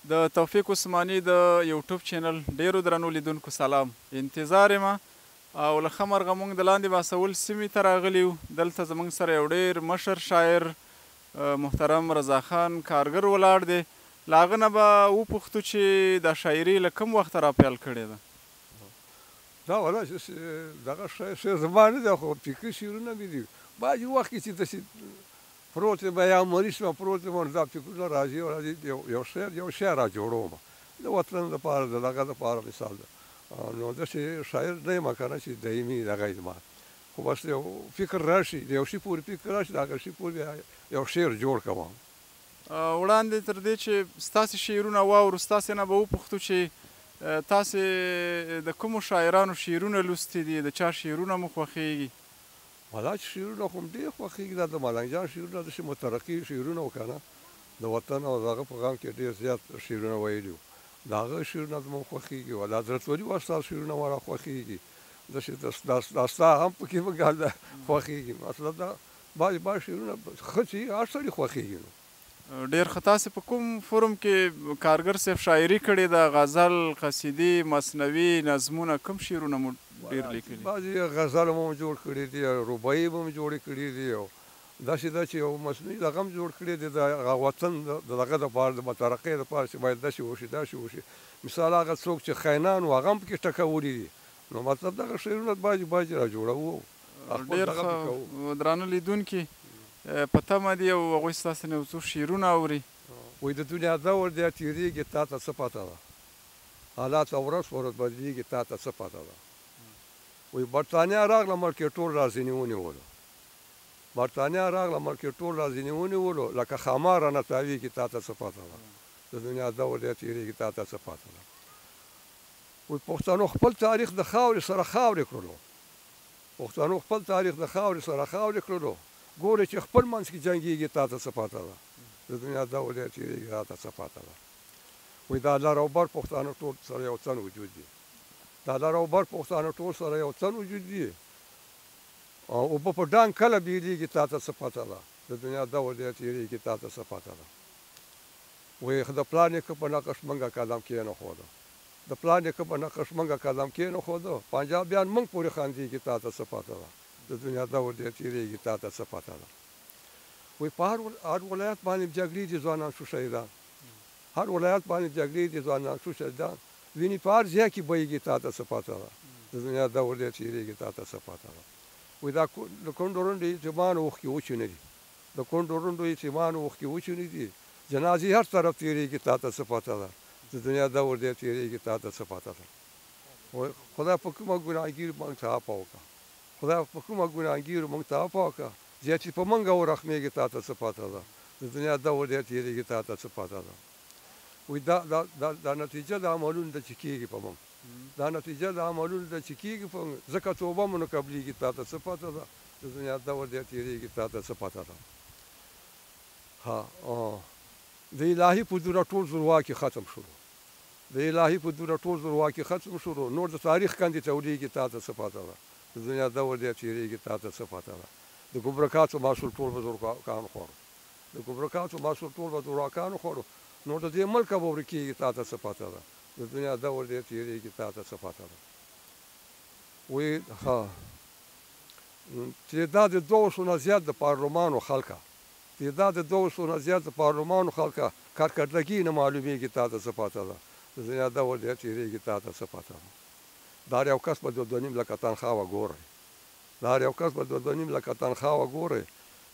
د توفیق عثماني د یوټیوب چینل ډیرو درنو لیدونکو سلام. انتظار یم او له ښه مرغه موږ د لاندې باسول سیمې ته راغلي یو. دلته زموږ سره یو ډیر مشر شاعر محترم رضاخان کارګر ولاړ دی. له هغه نه به وپوښتو چې دا شاعري له کوم وخته را پیل کړې ده. دا والله دغه شعر زما نه دی، خو فکري شعرونه مې دي. بعضې وخت کې چې داسې پروت یم یا مریض یم پروت یم، دا فکرونه راځي او راځي یو شعر را جوړوم د وطن دپاره، د دغه دپاره مثال ده. نو داسې شاعر نه یم که نه چې دایمي دغه یې زما، خو بس یو فکر راشي، د یو شي پورې فکر راشي، د هغه شي پورې یو شعر جوړ کوم. وړاندې تر دې چې ستاسې شعرونه واورو، ستاسې نه به وپوښتو چې تاسې د کومو شاعرانو شعرونه لوستي دي، د چا شعرونه مو خوښېږي؟ والله چې شعرونه خو م ډېر خوښېږي، دا د ملنګ جان شعرونه داسې مترقي شعرونه وو که نه، د وطن او د هغه په غم کې ډېر زیات شعرونه ویلي وو. د هغه شعرونه زموږ خوښېږي، او د حضرت ولي استاد شعرونه مو راخوښېږي. داسې دا ستا هم پکې وګال خوښېږي. مطلب دا بعضې شعرونه ښه چې هر سړي خوښېږي. نو ډېر ښه. تاسې په کوم فورم کې کارګر صاحب شاعري کړې ده؟ غزل، قصیدې، مثنوي، نظمونه، کوم شعرونه مو ډېر لیکلي؟ بعضې غزل مو جوړ کړي دي، رباعي به مو جوړې کړي دي، او داسې ده چې یو مصنوعي دغه هم جوړ کړی دی د هغه وطن د دغه دپاره، د مترقۍ دپاره چې باید داسې وشي داسې وشي. مثال هغه څوک چې خاینان وو هغه هم پکې ټکولي دي. نو مطلب دغه شعرونه بعضې را جوړوو. ډېر ښه. درانه لیدونکي په تمه دي او هغوی ستاسې نه یو څو شعرونه اوري. وایي د دنیا دور دی تېرېږي تا ته څه پته ده، حالات ورځ په ورځ بدلېږي تا ته څه پته ده. وایي برطانیه راغله ملک ټول را ځینې ونیولو، برطانیه راغله ملک ټول را ځینې ونیولو، لکه ښامار رانه تاوېږي تا ته څه پته ده. د دنیا دور دی تېرېږي تا ته څه پته ده. وایي پښتنو خپل تاریخ د خاورې سره خاورې کړلو، پښتنو خپل تاریخ د خاورې سره خاورې کړلو، ګورې چې خپل منځ کې جنګېږي تا ته څه پته ده. د دنیا دور دی تېرېږي تا ته څه پته ده. وایي دا لر او بر پښتانه ټول سره یو څن وجود دي، دا لر او بر پښتانه ټول سره یو څن وجود دي، او اوبه په ډانګ کله بېلېږي تا ته څه پته ده. د دنیا دور دی تېرېږي تا ته څه پته ده. وایي د پلار نیکه په نقش منګه قدم کېنښوده، د پلار نیکه په نقش منګه قدم کېنښوده، پنجابیان موږ پورې خندېږي تا ته څه پته ده. د دنیا دور دی تېرېږي تا ته څه پته ده. وایي په هر ولایت باندې جګړې دي ځوانان شو شهیدان، هر ولایت باندې جګړې دي ځوانان شو شهیدان، وینې په هر ځای کې بهیږي تا ته څه پته ده. د دنیا دور دی تېرېږي تا ته څه پته ده. وایي دا د کونډو رنډو یتیمانو اوښکې وچې دي، د کونډو رنډو یتیمانو اوښکې وچې دي، جنازې هر طرف تېرېږي تا ته څه پته ده. د دنیا دور دی تېرېږي تا ته څه پته ده. وایي خدای په کومه ګناهګیر موږ ته عفوه وکړه، خدای په کومه ګناهګیرو موږ ته عفوه وکړه، زیاتې په موږ ورحمېږي تا ته څه پته ده. د دنیا دور دی تېرېږي تا ته څه پته ده. وایي دا نتیجه د عملونو ده چې کېږي په موږ، دا نتیجه د عملونو ده چې کېږي په موږ، ځکه توبه مو نه قبلېږي تا ته څه پته ده. د دنیا دور دی تېرېږي تا ته څه پته ده. د الهي په دوره ټول زورواکي ختم شولو، د الهي په دوره ټول زورواکي ختم شولو، نور د تاریخ کندې ته ولیږي تا ته څه پته ده. د دنیا دور دی تېرېږي تا ته څه پته ده. د ګمرکاتو محصول ټول به زورواکانو خوړو، د ګمرکاتو محصول ټول به زورواکانو خوړو، نور د دې ملکه به ورکېږي تا ته څه پته ده. د دنیا دور دی تېرېږي تا ته څه پته ده. وایي تعداد 200 نه زیات د پارلمانو خلکه، تعداد 200 نه زیات د پارلمانو خلکه کارکردګي نه معلومېږي تا ته څه پته ده. د دنیا دور دی تېرېږي تا ته څه پته ده. دا هر یو کس به 2.5 لکه تنخواه ګورئ، دا هر یو کس به 2.5 لکه تنخواه ګورئ،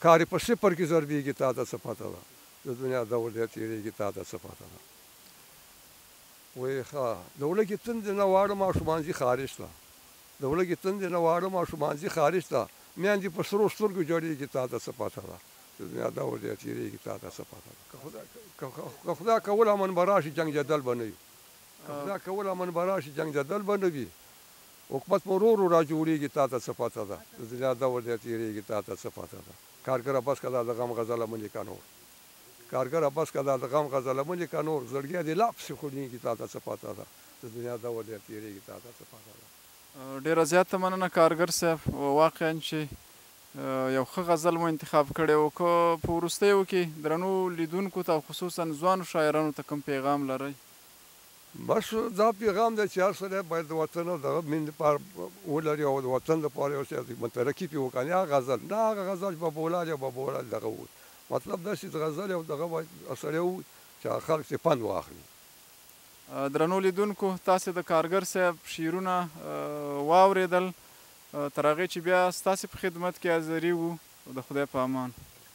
کار یې په صفر کې ضربېږي تا ته څه پته ده. د دنیا دور دی تېرېږي تا ته څه پته ده. وایي د ولږې تندې نه واړه ماشومان ځي خارج ته، د ولږې تندې نه واړه ماشومان ځي خارج ته، میندې په سرو سترګو جوړېږي تا ته څه پته ده. د دنیا دور دی تېرېږي تا ته څه پته ده. که خدای کول امن به راشي جنګ جدل به نه وي، که خدای کول امن به راشي جنګ جدل به نه وي، حکومت مو ورو ورو را جوړېږي تا ته څه پته ده. د دنیا دور دی تېرېږي تا ته څه پته ده. کارګره بس که دا د غم غزله مه لیکه نور، کارګره بس که دا د غم غزله مه لیکه نور، زړګی دې لا پسې خونېږي تا ته څه پته ده. د دنیا دور دی تېرېږي تا ته څه پته ده. ډېره زیاته مننه کارګر صاحب. واقعا چې یو ښه غزل مو انتخاب کړی و. که په وروستیو کې درنو لیدونکو ته او خصوصا ځوانو شاعرانو ته کوم پیغام لرئ؟ بس دا پیغام دی چې هر سړی باید د وطن او دغه مینې لپاره ولري او د وطن لپاره یو شی مترقي پرې وکړي. هغه غزل نه هغه غزل چې بابولال یا بابولال دغه وي، مطلب دا چې غزل او دغه باید سړی وي چې خلک ترې پند واخلي. درنو لیدونکو، تاسې د کارګر صاحب شعرونه واورېدل. تر هغې چې بیا ستاسې په خدمت کې حاضري وو. د خدای په امان.